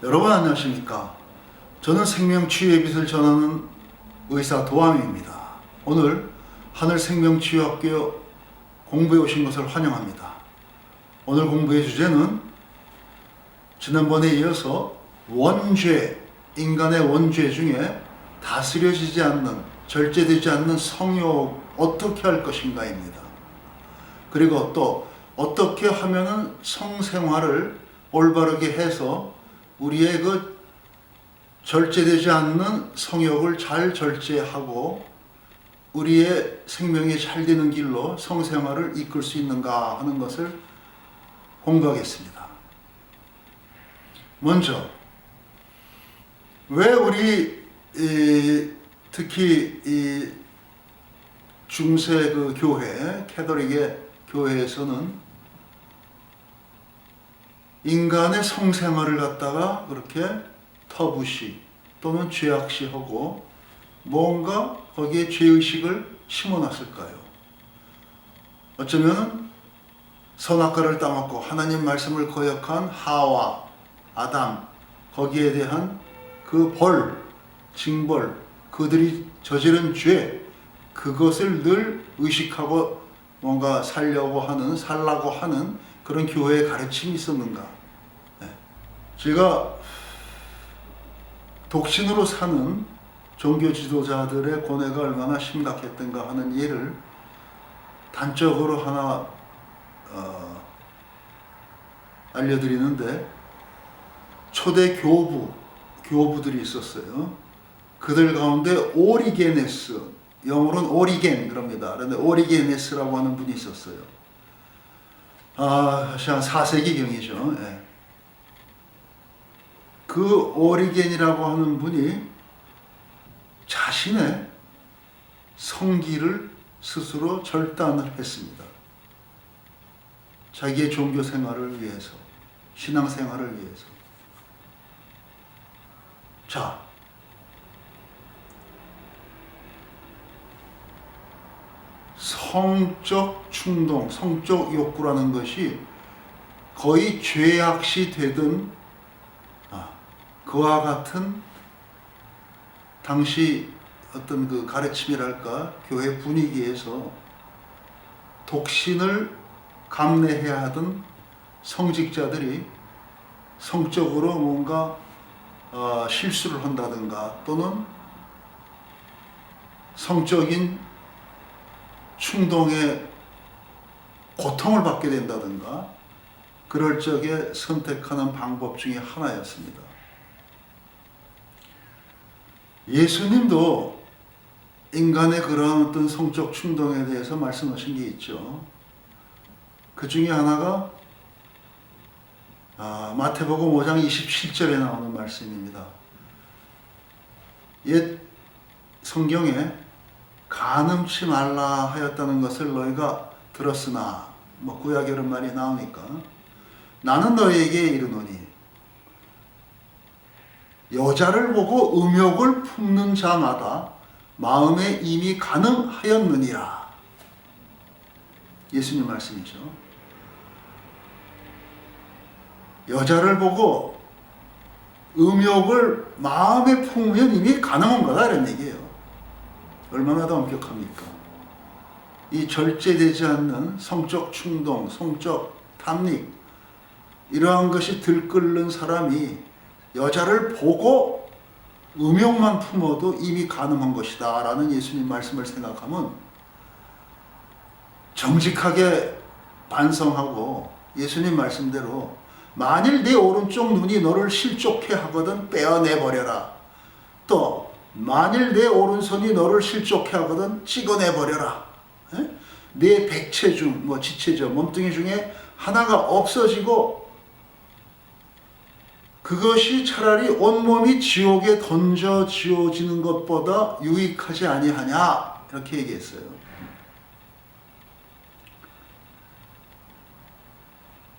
여러분 안녕하십니까? 저는 생명치유의 빛을 전하는 의사 도함입니다. 오늘 하늘생명치유학교 공부해 오신 것을 환영합니다. 오늘 공부의 주제는 지난번에 이어서 원죄, 인간의 원죄 중에 다스려지지 않는, 절제되지 않는 성욕 어떻게 할 것인가입니다. 그리고 또 어떻게 하면은 성생활을 올바르게 해서 우리의 그 절제되지 않는 성욕을 잘 절제하고 우리의 생명이 잘 되는 길로 성생활을 이끌 수 있는가 하는 것을 공부하겠습니다. 먼저 왜 우리 특히 이 중세 그 교회, 캐톨릭의 교회에서는 인간의 성생활을 갖다가 그렇게 터부시 또는 죄악시하고 뭔가 거기에 죄의식을 심어놨을까요? 어쩌면 선악과를 따먹고 하나님 말씀을 거역한 하와, 아담, 거기에 대한 그 벌, 징벌, 그들이 저지른 죄, 그것을 늘 의식하고 뭔가 살려고 하는 그런 교회의 가르침이 있었는가? 네. 제가 독신으로 사는 종교 지도자들의 고뇌가 얼마나 심각했던가 하는 예를 단적으로 하나 알려드리는데, 초대 교부들이 있었어요. 그들 가운데 오리게네스, 영어로는 오리겐 그럽니다. 그런데 오리게네스라고 하는 분이 있었어요. 한 4세기경이죠. 예. 그 오리겐이라고 하는 분이 자신의 성기를 스스로 절단을 했습니다. 자기의 종교 생활을 위해서, 신앙 생활을 위해서. 자, 성적 충동, 성적 욕구라는 것이 거의 죄악시 되던 그와 같은 당시 어떤 그 가르침이랄까, 교회 분위기에서 독신을 감내해야 하던 성직자들이 성적으로 뭔가 실수를 한다든가 또는 성적인 충동에 고통을 받게 된다든가 그럴 적에 선택하는 방법 중에 하나였습니다. 예수님도 인간의 그러한 어떤 성적 충동에 대해서 말씀하신 게 있죠. 그 중에 하나가 마태복음 5장 27절에 나오는 말씀입니다. 옛 성경에 간음치 말라 하였다는 것을 너희가 들었으나, 구약에 이런 말이 나오니까 나는 너희에게 이르노니 여자를 보고 음욕을 품는 자마다 마음에 이미 간음하였느니라. 예수님 말씀이죠. 여자를 보고 음욕을 마음에 품으면 이미 간음한 거다 이런 얘기예요. 얼마나 더 엄격합니까? 이 절제되지 않는 성적 충동, 성적 탐닉, 이러한 것이 들끓는 사람이 여자를 보고 음욕만 품어도 이미 간음한 것이다 라는 예수님 말씀을 생각하면 정직하게 반성하고 예수님 말씀대로 만일 내 오른쪽 눈이 너를 실족해 하거든 빼어내버려라. 또 만일 내 오른손이 너를 실족해 하거든 찍어내버려라. 내 백체 중, 지체죠, 몸뚱이 중에 하나가 없어지고 그것이 차라리 온몸이 지옥에 던져지어지는 것보다 유익하지 아니하냐 이렇게 얘기했어요.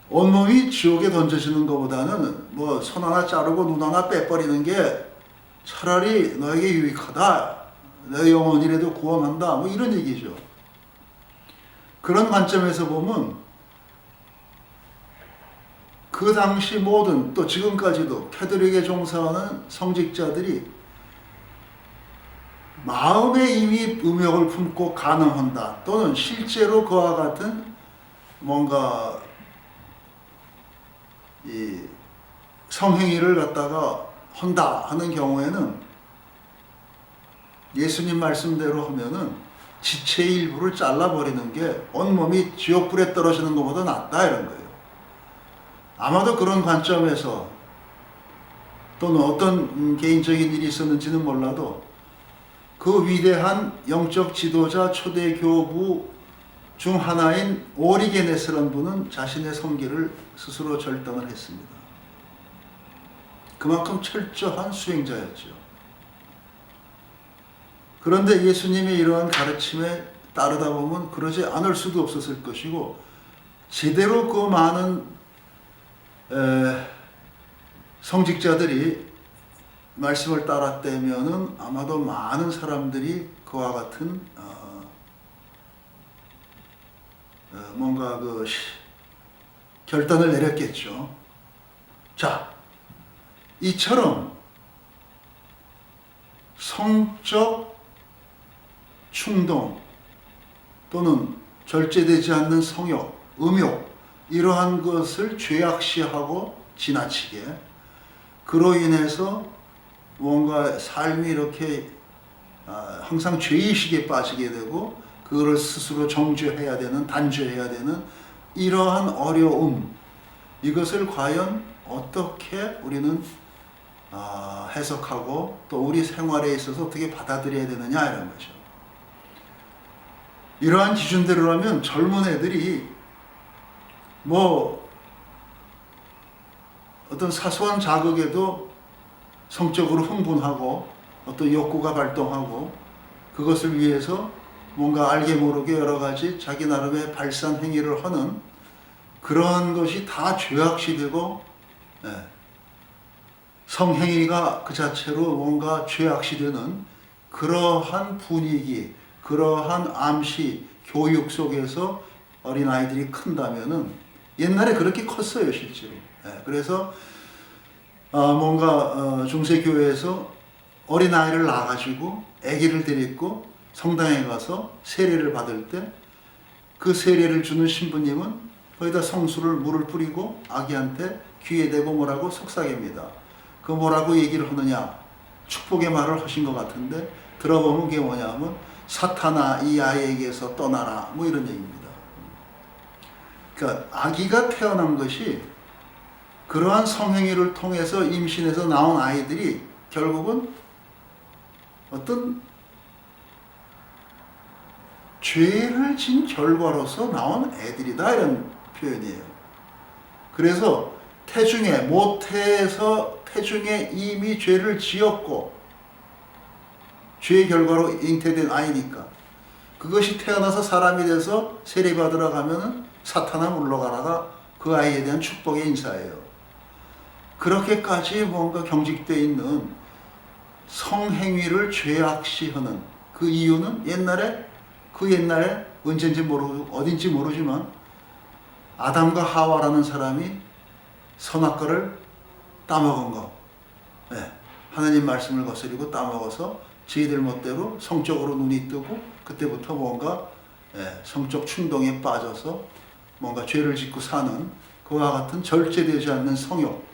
온몸이 지옥에 던져지는 것보다는 손 하나 자르고 눈 하나 빼버리는 게 차라리 너에게 유익하다. 내 영혼이라도 구원한다. 이런 얘기죠. 그런 관점에서 보면 그 당시 모든 또 지금까지도 캐톨릭에 종사하는 성직자들이 마음에 이미 음욕을 품고 간음한다 또는 실제로 그와 같은 뭔가 이 성행위를 갖다가 한다 하는 경우에는 예수님 말씀대로 하면은 지체의 일부를 잘라버리는 게 온몸이 지옥불에 떨어지는 것보다 낫다 이런 거예요. 아마도 그런 관점에서 또는 어떤 개인적인 일이 있었는지는 몰라도 그 위대한 영적 지도자 초대 교부 중 하나인 오리게네스라는 분은 자신의 성기를 스스로 절단을 했습니다. 그만큼 철저한 수행자였죠. 그런데 예수님의 이러한 가르침에 따르다 보면 그러지 않을 수도 없었을 것이고 제대로 그 많은 성직자들이 말씀을 따랐다면은 아마도 많은 사람들이 그와 같은 뭔가 그 결단을 내렸겠죠. 자, 이처럼 성적 충동 또는 절제되지 않는 성욕, 음욕 이러한 것을 죄악시하고 지나치게 그로 인해서 뭔가 삶이 이렇게 항상 죄의식에 빠지게 되고 그거를 스스로 정죄해야 되는, 단죄해야 되는 이러한 어려움 이것을 과연 어떻게 우리는 해석하고 또 우리 생활에 있어서 어떻게 받아들여야 되느냐 이런 거죠. 이러한 기준대로라면 젊은 애들이 뭐 어떤 사소한 자극에도 성적으로 흥분하고 어떤 욕구가 발동하고 그것을 위해서 뭔가 알게 모르게 여러 가지 자기 나름의 발산 행위를 하는 그런 것이 다 죄악시되고 성행위가 그 자체로 뭔가 죄악시되는 그러한 분위기, 그러한 암시, 교육 속에서 어린아이들이 큰다면은 옛날에 그렇게 컸어요 실제로. 그래서 뭔가 중세교회에서 어린아이를 낳아가지고 아기를 데리고 성당에 가서 세례를 받을 때 그 세례를 주는 신부님은 거기다 성수를 물을 뿌리고 아기한테 귀에 대고 뭐라고 속삭입니다. 그 뭐라고 얘기를 하느냐 축복의 말을 하신 것 같은데 들어보면 그게 뭐냐면 사탄아 이 아이에게서 떠나라 뭐 이런 얘기입니다. 그러니까 아기가 태어난 것이 그러한 성행위를 통해서 임신해서 나온 아이들이 결국은 어떤 죄를 진 결과로서 나온 애들이다 이런 표현이에요. 그래서 태중에 모태에서 태중에 이미 죄를 지었고 죄의 결과로 잉태된 아이니까 그것이 태어나서 사람이 돼서 세례받으러 가면은 사탄아 물러가라가 그 아이에 대한 축복의 인사예요. 그렇게까지 뭔가 경직되어 있는 성행위를 죄악시하는 그 이유는 옛날에 언젠지 모르고 어딘지 모르지만 아담과 하와라는 사람이 선악과를 따먹은 거. 하나님 말씀을 거스리고 따먹어서 저희들 멋대로 성적으로 눈이 뜨고 그때부터 뭔가 성적 충동에 빠져서 뭔가 죄를 짓고 사는 그와 같은 절제되지 않는 성욕.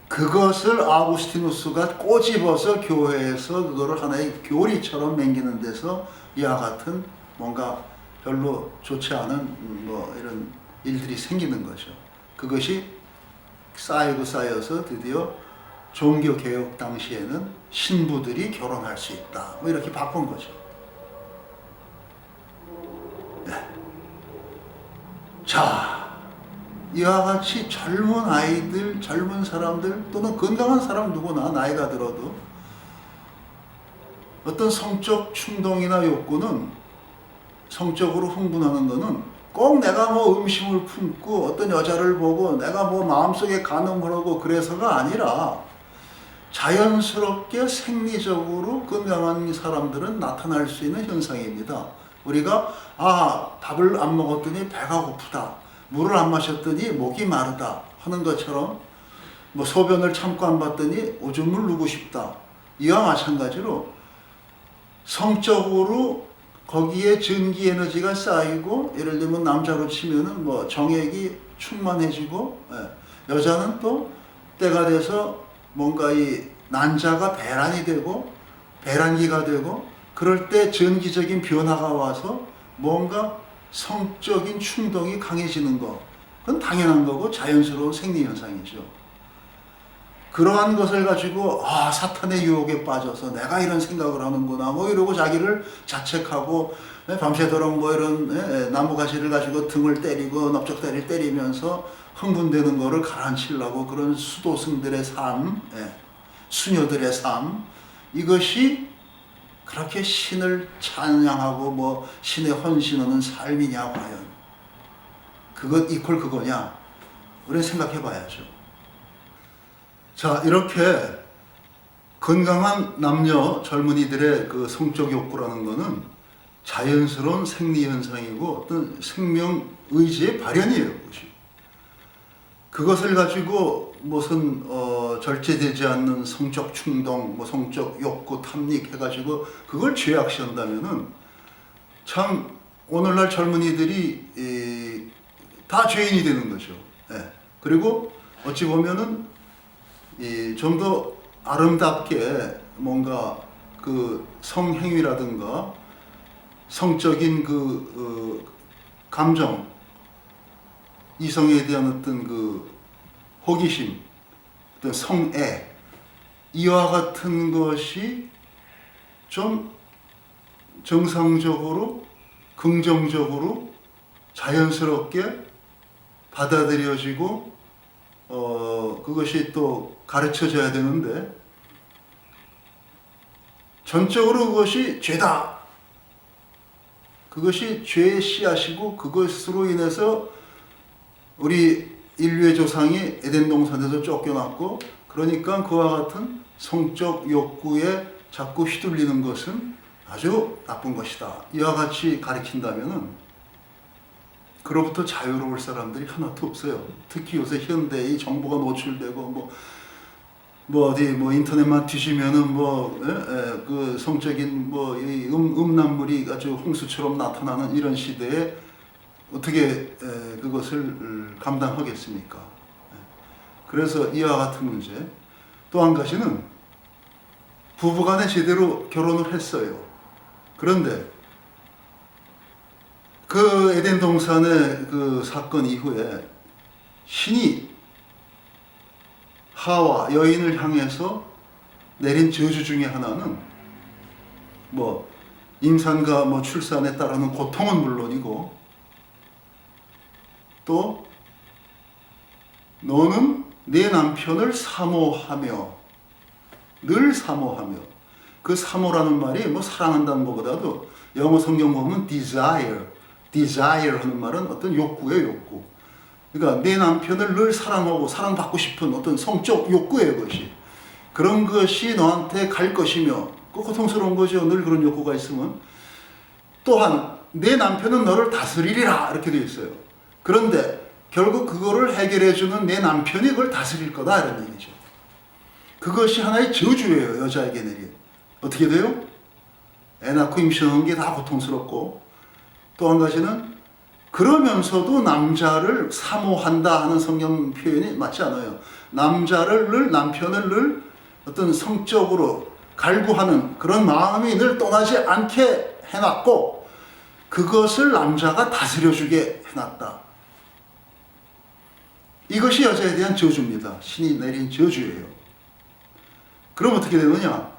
그것을 아우구스티누스가 꼬집어서 교회에서 그거를 하나의 교리처럼 맹기는 데서 이와 같은 뭔가 별로 좋지 않은 뭐 이런 일들이 생기는 거죠. 그것이 쌓여서 드디어 종교개혁 당시에는 신부들이 결혼할 수 있다. 뭐 이렇게 바꾼 거죠. 자, 이와 같이 젊은 아이들, 젊은 사람들 또는 건강한 사람 누구나 나이가 들어도 어떤 성적 충동이나 욕구는 성적으로 흥분하는 거는 꼭 내가 뭐 음심을 품고 어떤 여자를 보고 내가 뭐 마음속에 간음을 하고 그래서가 아니라 자연스럽게 생리적으로 건강한 사람들은 나타날 수 있는 현상입니다. 우리가 밥을 안 먹었더니 배가 고프다. 물을 안 마셨더니 목이 마르다 하는 것처럼 뭐 소변을 참고 안 봤더니 오줌을 누고 싶다. 이와 마찬가지로 성적으로 거기에 전기 에너지가 쌓이고 예를 들면 남자로 치면은 뭐 정액이 충만해지고 여자는 또 때가 돼서 뭔가 이 난자가 배란이 되고 배란기가 되고 그럴 때 전기적인 변화가 와서 뭔가 성적인 충동이 강해지는 거 그건 당연한 거고 자연스러운 생리현상이죠. 그러한 것을 가지고 사탄의 유혹에 빠져서 내가 이런 생각을 하는구나 뭐 이러고 자기를 자책하고 밤새도록 뭐 이런 나무가지를 가지고 등을 때리고 넓적다리를 때리면서 흥분되는 거를 가라앉히려고 그런 수도승들의 삶, 수녀들의 삶 이것이 그렇게 신을 찬양하고 뭐 신에 헌신하는 삶이냐 과연 그것 이퀄 그거냐 우리는 생각해 봐야죠. 자, 이렇게 건강한 남녀 젊은이들의 그 성적 욕구라는 것은 자연스러운 생리 현상이고 어떤 생명 의지의 발현이에요. 그것이. 그것을 가지고 무슨 절제되지 않는 성적 충동, 뭐 성적 욕구, 탐닉 해가지고 그걸 죄악시한다면은 참 오늘날 젊은이들이 다 죄인이 되는 거죠. 그리고 어찌 보면은 좀 더 아름답게 뭔가 그 성행위라든가 성적인 감정, 이성에 대한 어떤 그 호기심, 어떤 성애, 이와 같은 것이 좀 정상적으로, 긍정적으로, 자연스럽게 받아들여지고 그것이 또 가르쳐져야 되는데 전적으로 그것이 죄다. 그것이 죄의 씨앗이고 그것으로 인해서 우리 인류의 조상이 에덴 동산에서 쫓겨났고 그러니까 그와 같은 성적 욕구에 자꾸 휘둘리는 것은 아주 나쁜 것이다. 이와 같이 가르친다면은 그로부터 자유로울 사람들이 하나도 없어요. 특히 요새 현대의 정보가 노출되고 어디 인터넷만 뒤지면은 그 성적인 이 음란물이 아주 홍수처럼 나타나는 이런 시대에 어떻게 그것을 감당하겠습니까? 그래서 이와 같은 문제. 또 한 가지는 부부간에 제대로 결혼을 했어요. 그런데 그 에덴 동산의 그 사건 이후에 신이 하와 여인을 향해서 내린 저주 중에 하나는 임산과 출산에 따르는 고통은 물론이고 또 너는 내 남편을 사모하며 늘 사모하며 그 사모라는 말이 사랑한다는 것보다도 영어 성경 보면 desire 하는 말은 어떤 욕구예요, 욕구. 그러니까 내 남편을 늘 사랑하고 사랑받고 싶은 어떤 성적 욕구예요, 그것이. 그런 것이 너한테 갈 것이며, 고통스러운 거죠. 늘 그런 욕구가 있으면. 또한 내 남편은 너를 다스리리라 이렇게 되어 있어요. 그런데 결국 그거를 해결해주는 내 남편이 그걸 다스릴 거다 이런 얘기죠. 그것이 하나의 저주예요, 여자에게 내린. 어떻게 돼요? 애 낳고 임신하는 게 다 고통스럽고 또 한 가지는 그러면서도 남자를 사모한다 하는 성경 표현이 맞지 않아요. 남편을 늘 어떤 성적으로 갈구하는 그런 마음이 늘 떠나지 않게 해놨고 그것을 남자가 다스려주게 해놨다. 이것이 여자에 대한 저주입니다. 신이 내린 저주예요. 그럼 어떻게 되느냐?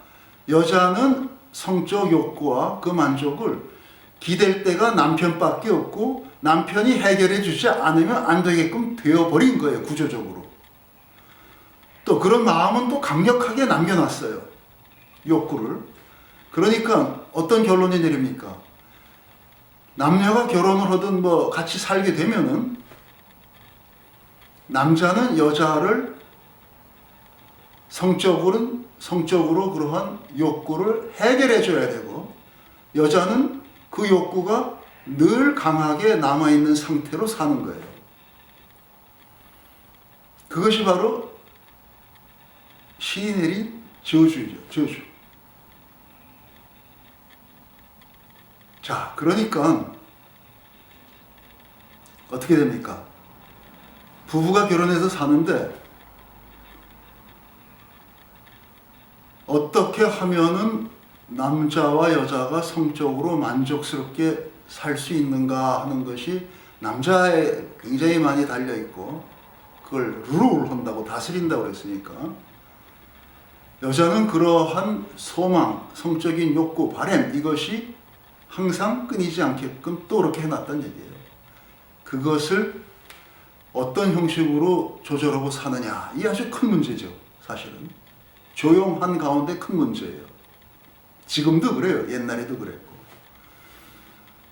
여자는 성적 욕구와 그 만족을 기댈 때가 남편밖에 없고 남편이 해결해 주지 않으면 안 되게끔 되어버린 거예요. 구조적으로. 또 그런 마음은 또 강력하게 남겨놨어요. 욕구를. 그러니까 어떤 결론이 내립니까? 남녀가 결혼을 하든 같이 살게 되면은 남자는 여자를 성적으로 그러한 욕구를 해결해 줘야 되고 여자는 그 욕구가 늘 강하게 남아있는 상태로 사는 거예요. 그것이 바로 신이 내린 저주죠. 저주. 자, 그러니까 어떻게 됩니까? 부부가 결혼해서 사는데 어떻게 하면은 남자와 여자가 성적으로 만족스럽게 살 수 있는가 하는 것이 남자에 굉장히 많이 달려 있고, 그걸 룰한다고 다스린다고 그랬으니까 여자는 그러한 소망, 성적인 욕구, 바램, 이것이 항상 끊이지 않게끔 또 그렇게 해놨다는 얘기예요. 그것을 어떤 형식으로 조절하고 사느냐, 이 아주 큰 문제죠. 사실은 조용한 가운데 큰 문제예요. 지금도 그래요. 옛날에도 그랬고.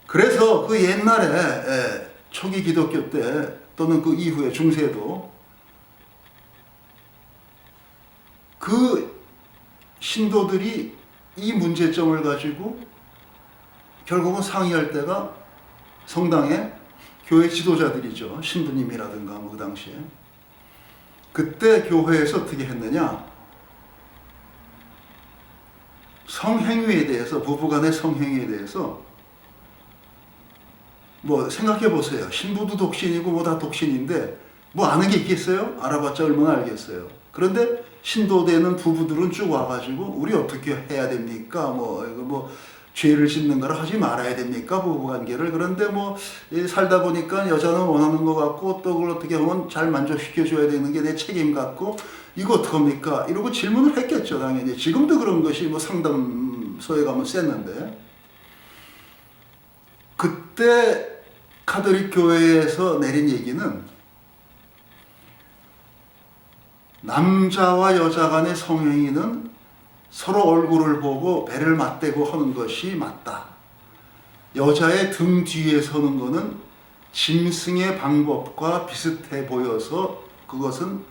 그래서 그 옛날에 초기 기독교 때 또는 그 이후에 중세도 그 신도들이 이 문제점을 가지고 결국은 상의할 때가 성당의 교회 지도자들이죠. 신부님이라든가 뭐 그 당시에. 그때 교회에서 어떻게 했느냐, 성행위에 대해서, 부부간의 성행위에 대해서 뭐 생각해 보세요. 신부도 독신이고 뭐 다 독신인데 뭐 아는 게 있겠어요? 알아봤자 얼마나 알겠어요. 그런데 신도되는 부부들은 쭉 와가지고 우리 어떻게 해야 됩니까? 뭐 죄를 짓는 걸 하지 말아야 됩니까? 부부관계를. 그런데 뭐 살다 보니까 여자는 원하는 것 같고 또 그걸 어떻게 하면 잘 만족시켜줘야 되는 게 내 책임 같고 이거 어떡합니까? 이러고 질문을 했겠죠, 당연히. 지금도 그런 것이 뭐 상담소에 가면 셌는데, 그때 카톨릭 교회에서 내린 얘기는 남자와 여자 간의 성행위는 서로 얼굴을 보고 배를 맞대고 하는 것이 맞다. 여자의 등 뒤에 서는 것은 짐승의 방법과 비슷해 보여서 그것은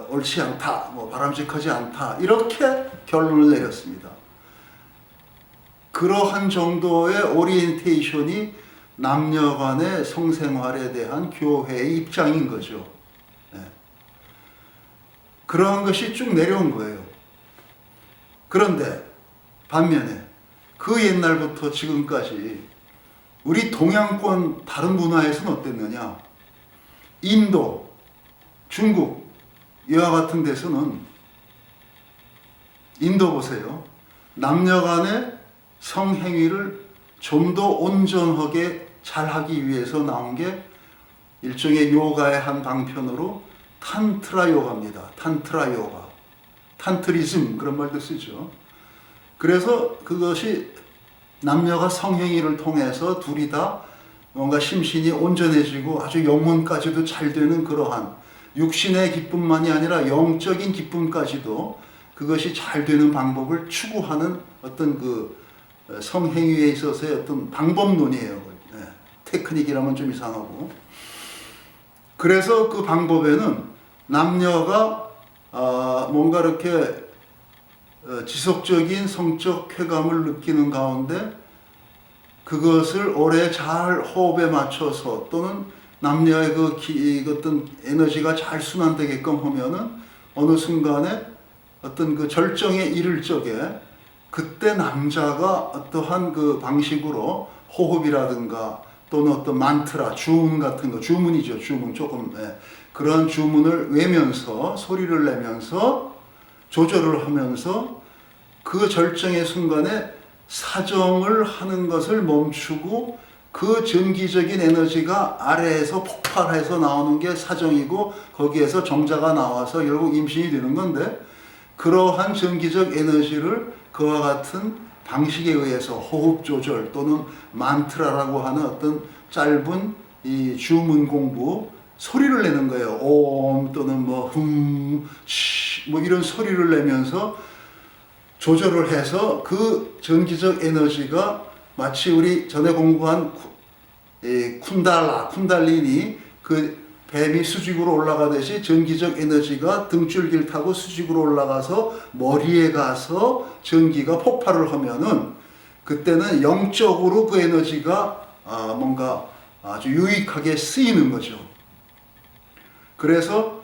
옳지 않다, 뭐 바람직하지 않다, 이렇게 결론을 내렸습니다. 그러한 정도의 오리엔테이션이 남녀 간의 성생활에 대한 교회의 입장인 거죠. 네. 그러한 것이 쭉 내려온 거예요. 그런데 반면에 그 옛날부터 지금까지 우리 동양권 다른 문화에서는 어땠느냐? 인도, 중국 이와 같은 데서는, 인도 보세요. 남녀 간의 성행위를 좀 더 온전하게 잘하기 위해서 나온 게 일종의 요가의 한 방편으로 탄트라 요가입니다. 탄트라 요가. 탄트리즘, 그런 말도 쓰죠. 그래서 그것이 남녀가 성행위를 통해서 둘이 다 뭔가 심신이 온전해지고 아주 영혼까지도 잘 되는 그러한 육신의 기쁨만이 아니라 영적인 기쁨까지도 그것이 잘 되는 방법을 추구하는 어떤 그 성행위에 있어서의 어떤 방법론이에요. 테크닉이라면 좀 이상하고. 그래서 그 방법에는 남녀가 뭔가 이렇게 지속적인 성적 쾌감을 느끼는 가운데 그것을 오래 잘 호흡에 맞춰서 또는 남녀의 그 어떤 에너지가 잘 순환되게끔 하면은 어느 순간에 어떤 그 절정에 이를 적에 그때 남자가 어떠한 그 방식으로 호흡이라든가 또는 어떤 만트라, 주문 같은 거, 주문이죠, 주문 조금, 그런 주문을 외면서 소리를 내면서 조절을 하면서 그 절정의 순간에 사정을 하는 것을 멈추고 그 전기적인 에너지가 아래에서 폭발해서 나오는 게 사정이고 거기에서 정자가 나와서 결국 임신이 되는 건데, 그러한 전기적 에너지를 그와 같은 방식에 의해서 호흡 조절 또는 만트라라고 하는 어떤 짧은 이 주문 공부, 소리를 내는 거예요. 옴 또는 뭐 뭐 이런 소리를 내면서 조절을 해서 그 전기적 에너지가 마치 우리 전에 공부한 쿤달리니 그 뱀이 수직으로 올라가듯이 전기적 에너지가 등줄기를 타고 수직으로 올라가서 머리에 가서 전기가 폭발을 하면은 그때는 영적으로 그 에너지가 뭔가 아주 유익하게 쓰이는 거죠. 그래서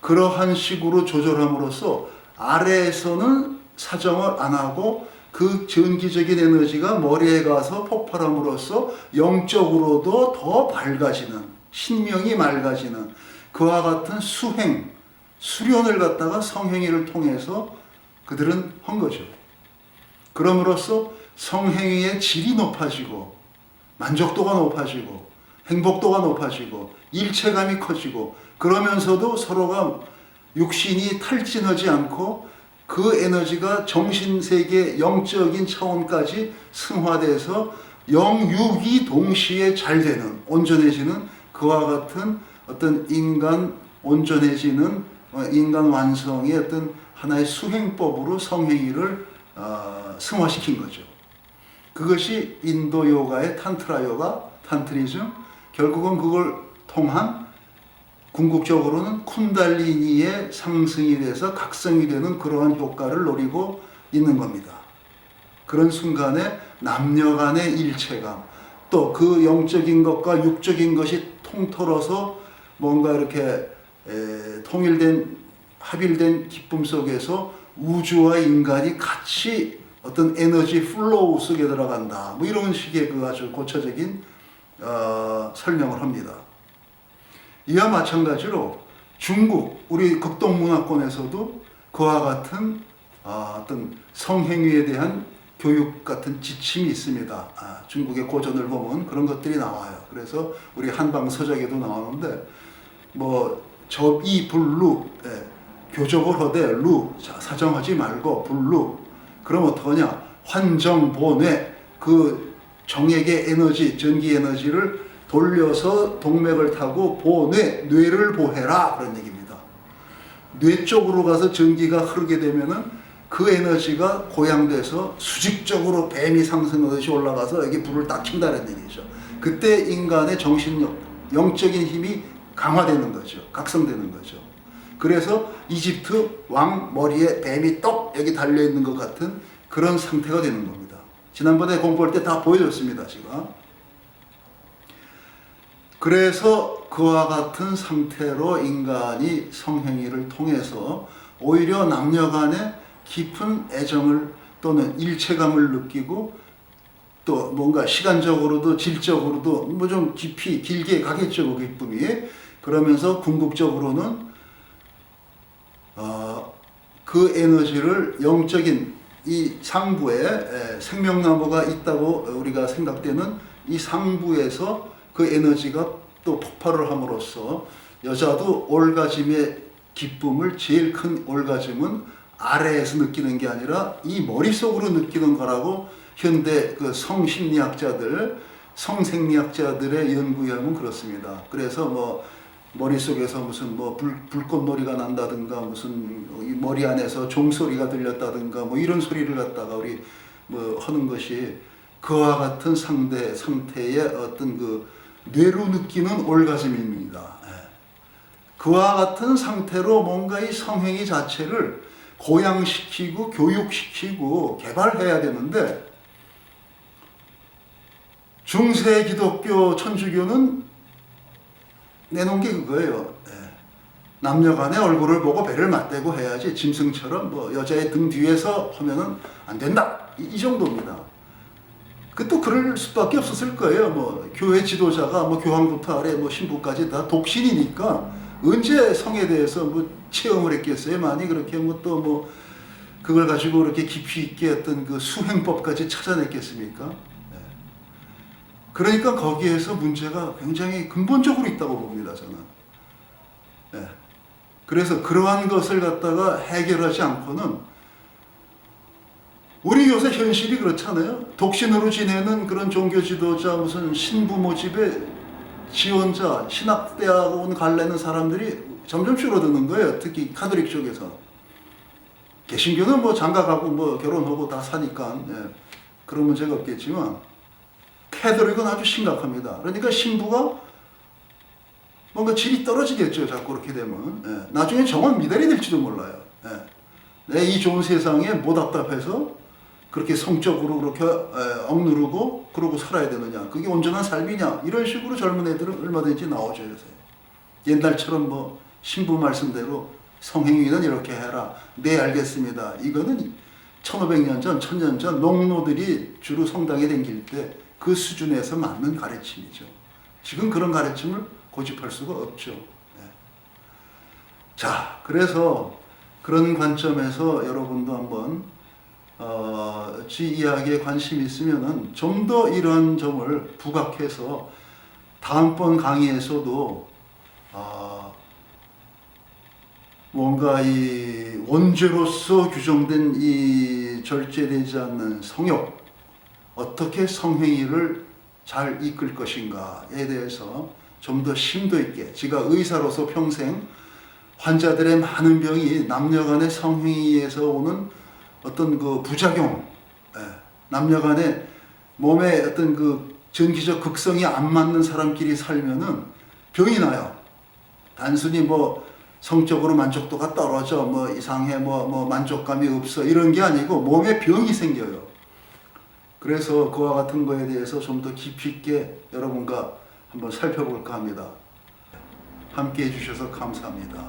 그러한 식으로 조절함으로써 아래에서는 사정을 안 하고 그 전기적인 에너지가 머리에 가서 폭발함으로써 영적으로도 더 밝아지는, 신명이 맑아지는 그와 같은 수련을 갖다가 성행위를 통해서 그들은 한 거죠. 그럼으로써 성행위의 질이 높아지고 만족도가 높아지고 행복도가 높아지고 일체감이 커지고, 그러면서도 서로가 육신이 탈진하지 않고 그 에너지가 정신세계 영적인 차원까지 승화돼서 영육이 동시에 잘 되는, 온전해지는 그와 같은 어떤 인간 온전해지는 인간 완성의 어떤 하나의 수행법으로 성행위를 승화시킨 거죠. 그것이 인도 요가의 탄트라 요가, 탄트리즘, 결국은 그걸 통한 궁극적으로는 쿤달리니의 상승이 돼서 각성이 되는 그러한 효과를 노리고 있는 겁니다. 그런 순간에 남녀 간의 일체감, 또 그 영적인 것과 육적인 것이 통틀어서 뭔가 이렇게 통일된, 합일된 기쁨 속에서 우주와 인간이 같이 어떤 에너지 플로우 속에 들어간다. 뭐 이런 식의 그 아주 고차적인 설명을 합니다. 이와 마찬가지로 중국, 우리 극동문화권에서도 그와 같은 어떤 성행위에 대한 교육 같은 지침이 있습니다. 중국의 고전을 보면 그런 것들이 나와요. 그래서 우리 한방 서적에도 나오는데, 뭐 접이 불루, 교접을 하되 루, 사정하지 말고 불루. 그럼 어떡하냐? 환정보뇌, 그 정액의 에너지, 전기 에너지를 돌려서 동맥을 타고 보뇌, 뇌를 보해라, 그런 얘기입니다. 뇌 쪽으로 가서 전기가 흐르게 되면은 그 에너지가 고양돼서 수직적으로 뱀이 상승하듯이 올라가서 여기 불을 딱 킨다는 얘기죠. 그때 인간의 정신력, 영적인 힘이 강화되는 거죠. 각성되는 거죠. 그래서 이집트 왕 머리에 뱀이 떡 여기 달려있는 것 같은 그런 상태가 되는 겁니다. 지난번에 공부할 때 다 보여줬습니다, 제가. 그래서 그와 같은 상태로 인간이 성행위를 통해서 오히려 남녀 간에 깊은 애정을 또는 일체감을 느끼고, 또 뭔가 시간적으로도 질적으로도 뭐 좀 깊이 길게 가겠죠, 그 기쁨이. 그러면서 궁극적으로는 그 에너지를 영적인 이 상부에 생명나무가 있다고 우리가 생각되는 이 상부에서 그 에너지가 또 폭발을 함으로써 여자도 올가즘의 기쁨을, 제일 큰 올가즘은 아래에서 느끼는 게 아니라 이 머릿속으로 느끼는 거라고 현대 그 성심리학자들, 성생리학자들의 연구에 하면 그렇습니다. 그래서 뭐 머릿속에서 무슨 뭐 불꽃놀이가 난다든가, 무슨 이 머리 안에서 종소리가 들렸다든가, 뭐 이런 소리를 갖다가 우리 뭐 하는 것이 그와 같은 상태의 어떤 그 뇌로 느끼는 올가즘입니다. 그와 같은 상태로 뭔가 이 성행위 자체를 고양시키고 교육시키고 개발해야 되는데, 중세 기독교 천주교는 내놓은 게 그거예요. 남녀 간의 얼굴을 보고 배를 맞대고 해야지, 짐승처럼 뭐 여자의 등 뒤에서 하면은 안 된다, 이 정도입니다. 그 또 그럴 수밖에 없었을 거예요. 뭐 교회 지도자가 뭐 교황부터 아래 뭐 신부까지 다 독신이니까 언제 성에 대해서 뭐 체험을 했겠어요? 많이 그렇게 뭐 또 뭐 그걸 가지고 그렇게 깊이 있게 어떤 그 수행법까지 찾아냈겠습니까? 그러니까 거기에서 문제가 굉장히 근본적으로 있다고 봅니다, 저는. 그래서 그러한 것을 갖다가 해결하지 않고는, 우리 요새 현실이 그렇잖아요. 독신으로 지내는 그런 종교 지도자, 무슨 신부모 집에 지원자, 신학대학원 갈래는 사람들이 점점 줄어드는 거예요. 특히 카톨릭 쪽에서. 개신교는 뭐 장가가고 뭐 결혼하고 다 사니까 그런 문제가 없겠지만, 카톨릭은 아주 심각합니다. 그러니까 신부가 뭔가 질이 떨어지겠죠, 자꾸 그렇게 되면. 나중에 정원 미달이 될지도 몰라요. 내 이 좋은 세상에 못 답답해서 그렇게 성적으로 그렇게 억누르고 그러고 살아야 되느냐, 그게 온전한 삶이냐, 이런 식으로 젊은 애들은 얼마든지 나오죠, 요새. 옛날처럼 뭐 신부 말씀대로 성행위는 이렇게 해라. 네, 알겠습니다. 이거는 1500년 전, 1000년 전 농노들이 주로 성당에 다닐 때 그 수준에서 맞는 가르침이죠. 지금 그런 가르침을 고집할 수가 없죠. 네. 자, 그래서 그런 관점에서 여러분도 한번 지 이야기에 관심 있으면은 좀 더 이런 점을 부각해서 다음번 강의에서도 뭔가 이 원죄로서 규정된 이 절제되지 않는 성욕, 어떻게 성행위를 잘 이끌 것인가에 대해서 좀 더 심도 있게, 제가 의사로서 평생 환자들의 많은 병이 남녀간의 성행위에서 오는 어떤 그 부작용, 남녀간의 몸에 어떤 그 전기적 극성이 안 맞는 사람끼리 살면은 병이 나요. 단순히 뭐 성적으로 만족도가 떨어져, 뭐 이상해, 뭐 만족감이 없어, 이런 게 아니고 몸에 병이 생겨요. 그래서 그와 같은 거에 대해서 좀 더 깊이 있게 여러분과 한번 살펴볼까 합니다. 함께 해주셔서 감사합니다.